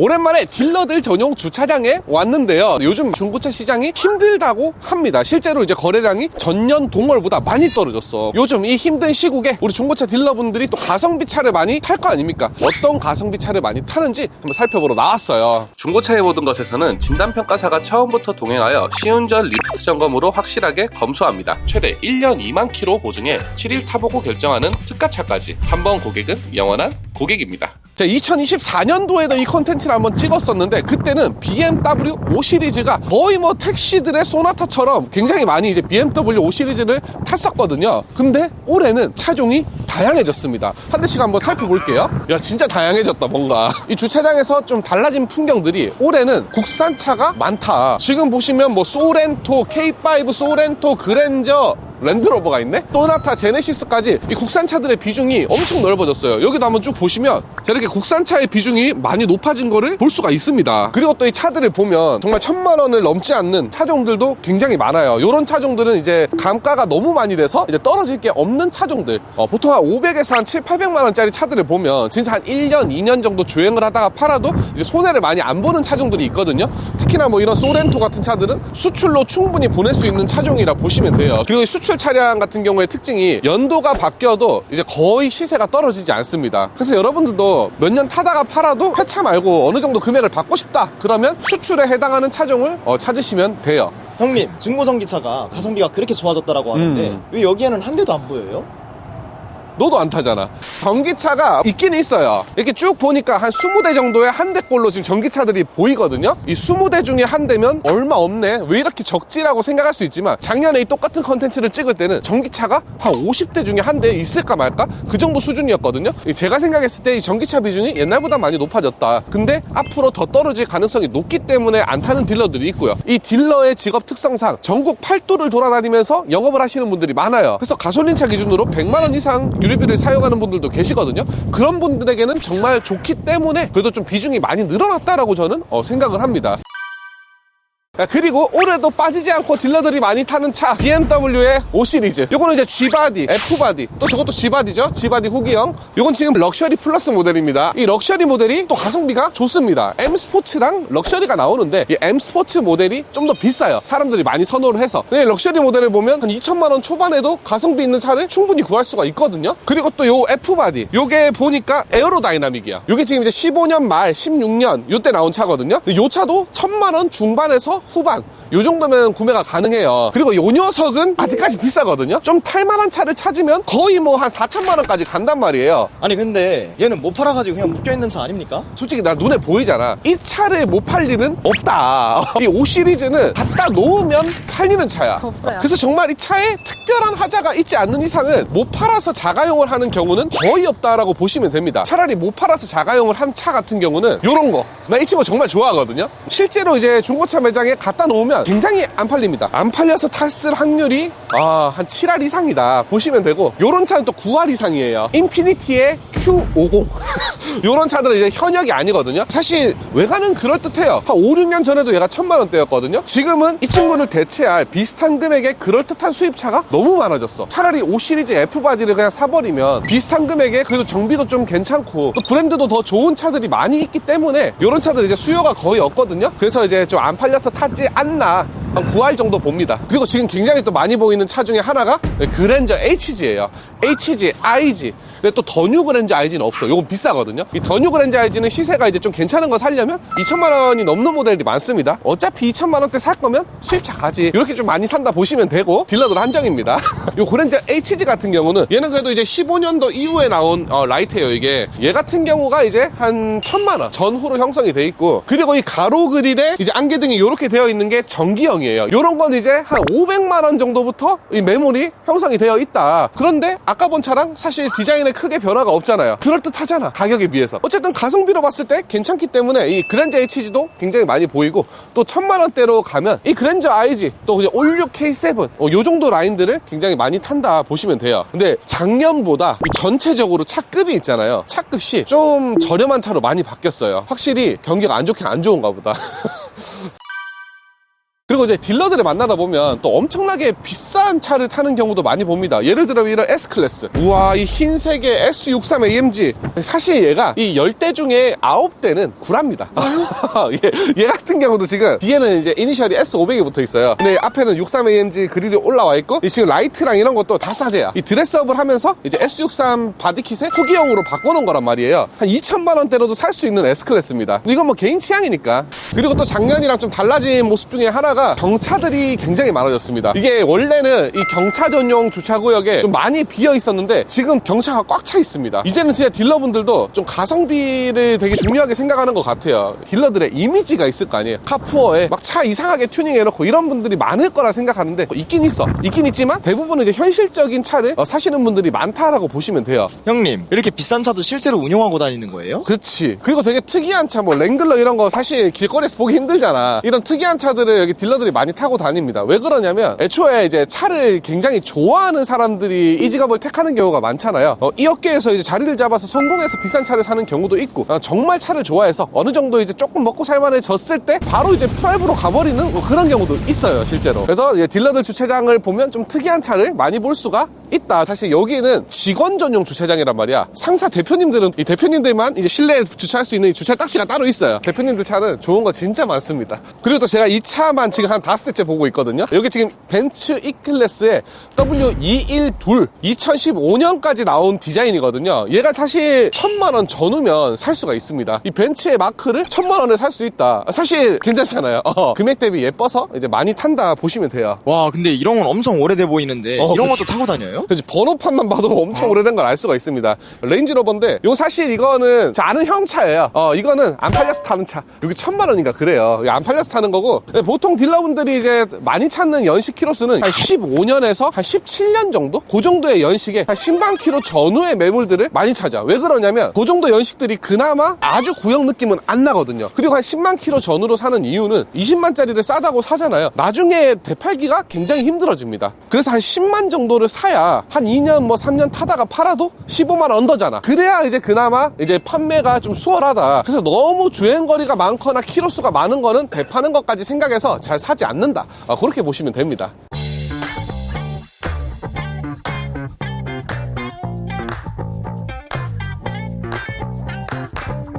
오랜만에 딜러들 전용 주차장에 왔는데요. 요즘 중고차 시장이 힘들다고 합니다. 실제로 이제 거래량이 전년 동월보다 많이 떨어졌어. 요즘 이 힘든 시국에 우리 중고차 딜러분들이 또 가성비 차를 많이 탈 거 아닙니까? 어떤 가성비 차를 많이 타는지 한번 살펴보러 나왔어요. 중고차의 모든 것에서는 진단평가사가 처음부터 동행하여 시운전 리프트 점검으로 확실하게 검수합니다. 최대 1년 2만 킬로 보증에 7일 타보고 결정하는 특가차까지. 한 번 고객은 영원한 고객입니다. 자, 2024년도에도 이 컨텐츠를 한번 찍었었는데 그때는 BMW 5 시리즈가 거의 뭐 택시들의 소나타처럼 굉장히 많이 이제 BMW 5 시리즈를 탔었거든요. 근데 올해는 차종이 다양해졌습니다. 한 대씩 한번 살펴볼게요. 야, 진짜 다양해졌다 뭔가. 이 주차장에서 좀 달라진 풍경들이 올해는 국산차가 많다. 지금 보시면 뭐 소렌토, K5 소렌토, 그랜저, 랜드로버가 있네? 소나타, 제네시스까지 이 국산차들의 비중이 엄청 넓어졌어요. 여기도 한번 쭉 보시면 저렇게 국산차의 비중이 많이 높아진 거를 볼 수가 있습니다. 그리고 또 이 차들을 보면 정말 1000만 원을 넘지 않는 차종들도 굉장히 많아요. 이런 차종들은 이제 감가가 너무 많이 돼서 이제 떨어질 게 없는 차종들, 보통 한 500에서 한 7, 800만 원짜리 차들을 보면 진짜 한 1년, 2년 정도 주행을 하다가 팔아도 이제 손해를 많이 안 보는 차종들이 있거든요. 특히나 뭐 이런 소렌토 같은 차들은 수출로 충분히 보낼 수 있는 차종이라 보시면 돼요. 그리고 이 수출 차량 같은 경우의 특징이 연도가 바뀌어도 이제 거의 시세가 떨어지지 않습니다. 그래서 여러분들도 몇 년 타다가 팔아도 폐차 말고 어느 정도 금액을 받고 싶다 그러면 수출에 해당하는 차종을 찾으시면 돼요. 형님, 중고전기차가 가성비가 그렇게 좋아졌다라고 하는데 왜 여기에는 한 대도 안 보여요? 너도 안 타잖아. 전기차가 있긴 있어요. 이렇게 쭉 보니까 한 20대 정도의 한 대꼴로 지금 전기차들이 보이거든요. 이 20대 중에 한 대면 얼마 없네, 왜 이렇게 적지라고 생각할 수 있지만 작년에 이 똑같은 컨텐츠를 찍을 때는 전기차가 한 50대 중에 한 대 있을까 말까 그 정도 수준이었거든요. 제가 생각했을 때 이 전기차 비중이 옛날보다 많이 높아졌다. 근데 앞으로 더 떨어질 가능성이 높기 때문에 안 타는 딜러들이 있고요. 이 딜러의 직업 특성상 전국 8도를 돌아다니면서 영업을 하시는 분들이 많아요. 그래서 가솔린차 기준으로 100만 원 이상 유류비를 사용하는 분들도 계시거든요. 그런 분들에게는 정말 좋기 때문에 그래도 좀 비중이 많이 늘어났다라고 저는 생각을 합니다. 그리고 올해도 빠지지 않고 딜러들이 많이 타는 차, BMW의 5 시리즈. 요거는 이제 G바디, F바디, 또 저것도 G바디죠. G바디 후기형. 요건 지금 럭셔리 플러스 모델입니다. 이 럭셔리 모델이 또 가성비가 좋습니다. M 스포츠랑 럭셔리가 나오는데 이 M 스포츠 모델이 좀 더 비싸요. 사람들이 많이 선호를 해서. 근데 럭셔리 모델을 보면 한 2천만 원 초반에도 가성비 있는 차를 충분히 구할 수가 있거든요. 그리고 또 요 F바디. 요게 보니까 에어로다이나믹이야. 요게 지금 이제 15년 말, 16년 요때 나온 차거든요. 근데 요 차도 1000만 원 중반에서 후반 요 정도면 구매가 가능해요. 그리고 요 녀석은 아직까지 비싸거든요. 좀 탈만한 차를 찾으면 거의 뭐 한 4천만 원까지 간단 말이에요. 아니 근데 얘는 못 팔아가지고 그냥 묶여있는 차 아닙니까? 솔직히 나 눈에 보이잖아. 이 차를 못 팔 일은 없다. 이 5 시리즈는 갖다 놓으면 팔리는 차야. 없어요. 그래서 정말 이 차에 특별한 하자가 있지 않는 이상은 못 팔아서 자가용을 하는 경우는 거의 없다라고 보시면 됩니다. 차라리 못 팔아서 자가용을 한 차 같은 경우는 요런 거, 나 이 친구 정말 좋아하거든요. 실제로 이제 중고차 매장에 갖다 놓으면 굉장히 안 팔립니다. 안 팔려서 탔을 확률이 한 7할 이상이다 보시면 되고, 요런 차는 또 9할 이상이에요. 인피니티의 Q50 요런 차들은 이제 현역이 아니거든요. 사실 외관은 그럴듯해요. 한 5, 6년 전에도 얘가 1000만 원대였거든요. 지금은 이 친구를 대체할 비슷한 금액의 그럴듯한 수입차가 너무 많아졌어. 차라리 5 시리즈 F바디를 그냥 사버리면 비슷한 금액에 그래도 정비도 좀 괜찮고 또 브랜드도 더 좋은 차들이 많이 있기 때문에 요런 차들 이제 수요가 거의 없거든요. 그래서 이제 좀 안 팔려서 타지 않나, 한 9할 정도 봅니다. 그리고 지금 굉장히 또 많이 보이는 차 중에 하나가 그랜저 HG예요. HG, IG. 근데 또 더 뉴 그랜저 IG는 없어. 요건 비싸거든요. 이 더 뉴 그랜저 IG는 시세가 이제 좀 괜찮은 거 살려면 2천만 원이 넘는 모델이 많습니다. 어차피 2천만 원대 살 거면 수입차 가지. 이렇게 좀 많이 산다 보시면 되고, 딜러들 한정입니다. 요 그랜저 HG 같은 경우는 얘는 그래도 이제 15년도 이후에 나온 라이트예요. 이게 얘 같은 경우가 이제 한 1000만 원 전후로 형성이 돼 있고, 그리고 이 가로 그릴에 이제 안개등이 이렇게 되어 있는 게 전기형이에요. 요런 건 이제 한 500만 원 정도부터 이 매물이 형성이 되어 있다. 그런데 아까 본 차랑 사실 디자인에 크게 변화가 없잖아요. 그럴듯하잖아, 가격에 비해서. 어쨌든 가성비로 봤을 때 괜찮기 때문에 이 그랜저 HG도 굉장히 많이 보이고, 또 1000만 원대로 가면 이 그랜저 IG, 또 그냥 올류 K7 요 정도 라인들을 굉장히 많이 탄다 보시면 돼요. 근데 작년보다 이 전체적으로 차급이 있잖아요. 차급이 좀 저렴한 차로 많이 바뀌었어요. 확실히 경기가 안 좋긴 안 좋은가 보다. 그리고 이제 딜러들을 만나다 보면 또 엄청나게 비싼 차를 타는 경우도 많이 봅니다. 예를 들어 이런 S클래스. 우와, 이 흰색의 S63 AMG. 사실 얘가 이 10대 중에 9대는 구라입니다. 얘 같은 경우도 지금 뒤에는 이제 이니셜이 S500이 붙어 있어요. 근데 앞에는 63 AMG 그릴이 올라와 있고, 이 지금 라이트랑 이런 것도 다 싸제야. 이 드레스업을 하면서 이제 S63 바디킷에 후기형으로 바꿔놓은 거란 말이에요. 한 2천만 원대로도 살 수 있는 S클래스입니다. 이건 뭐 개인 취향이니까. 그리고 또 작년이랑 좀 달라진 모습 중에 하나가 경차들이 굉장히 많아졌습니다. 이게 원래는 이 경차 전용 주차구역에 좀 많이 비어 있었는데 지금 경차가 꽉 차 있습니다. 이제는 진짜 딜러분들도 좀 가성비를 되게 중요하게 생각하는 것 같아요. 딜러들의 이미지가 있을 거 아니에요. 카푸어에 막 차 이상하게 튜닝해놓고 이런 분들이 많을 거라 생각하는데 있긴 있지만 대부분은 이제 현실적인 차를 사시는 분들이 많다라고 보시면 돼요. 형님, 이렇게 비싼 차도 실제로 운용하고 다니는 거예요? 그렇지. 그리고 되게 특이한 차, 뭐 랭글러 이런 거 사실 길거리에서 보기 힘들잖아. 이런 특이한 차들을 여기 딜러들이 많이 타고 다닙니다. 왜 그러냐면 애초에 이제 차를 굉장히 좋아하는 사람들이 이 직업을 택하는 경우가 많잖아요. 이 업계에서 이제 자리를 잡아서 성공해서 비싼 차를 사는 경우도 있고, 정말 차를 좋아해서 어느 정도 이제 조금 먹고 살만해졌을 때 바로 이제 프라이브로 가버리는 뭐 그런 경우도 있어요, 실제로. 그래서 이제 딜러들 주차장을 보면 좀 특이한 차를 많이 볼 수가 있다. 사실 여기는 직원 전용 주차장이란 말이야. 상사 대표님들은 이 대표님들만 이제 실내에 주차할 수 있는 이 주차 딱지가 따로 있어요. 대표님들 차는 좋은 거 진짜 많습니다. 그리고 또 제가 이 차만 지금 한 5대째 보고 있거든요. 여기 지금 벤츠 E클래스의 W212 2015년까지 나온 디자인이거든요. 얘가 사실 1,000만 원 전후면 살 수가 있습니다. 이 벤츠의 마크를 1,000만 원에 살 수 있다. 사실 괜찮잖아요. 금액 대비 예뻐서 이제 많이 탄다 보시면 돼요. 와, 근데 이런 건 엄청 오래돼 보이는데 이런 그치. 것도 타고 다녀요? 그래서 번호판만 봐도 엄청 오래된 걸 알 수가 있습니다. 레인지로버인데 이거 사실 이거는 제 아는 형 차예요. 이거는 안 팔려서 타는 차. 여기 1,000만 원인가 그래요. 안 팔려서 타는 거고, 보통 딜러분들이 이제 많이 찾는 연식 키로수는 한 15년에서 한 17년 정도? 그 정도의 연식에 한 10만 키로 전후의 매물들을 많이 찾아. 왜 그러냐면 그 정도 연식들이 그나마 아주 구형 느낌은 안 나거든요. 그리고 한 10만 키로 전후로 사는 이유는 20만짜리를 싸다고 사잖아요. 나중에 되팔기가 굉장히 힘들어집니다. 그래서 한 10만 정도를 사야 한 2년 뭐 3년 타다가 팔아도 15만 언더잖아. 그래야 이제 그나마 이제 판매가 좀 수월하다. 그래서 너무 주행거리가 많거나 키로수가 많은 거는 되파는 것까지 생각해서 잘 사지 않는다. 그렇게 보시면 됩니다.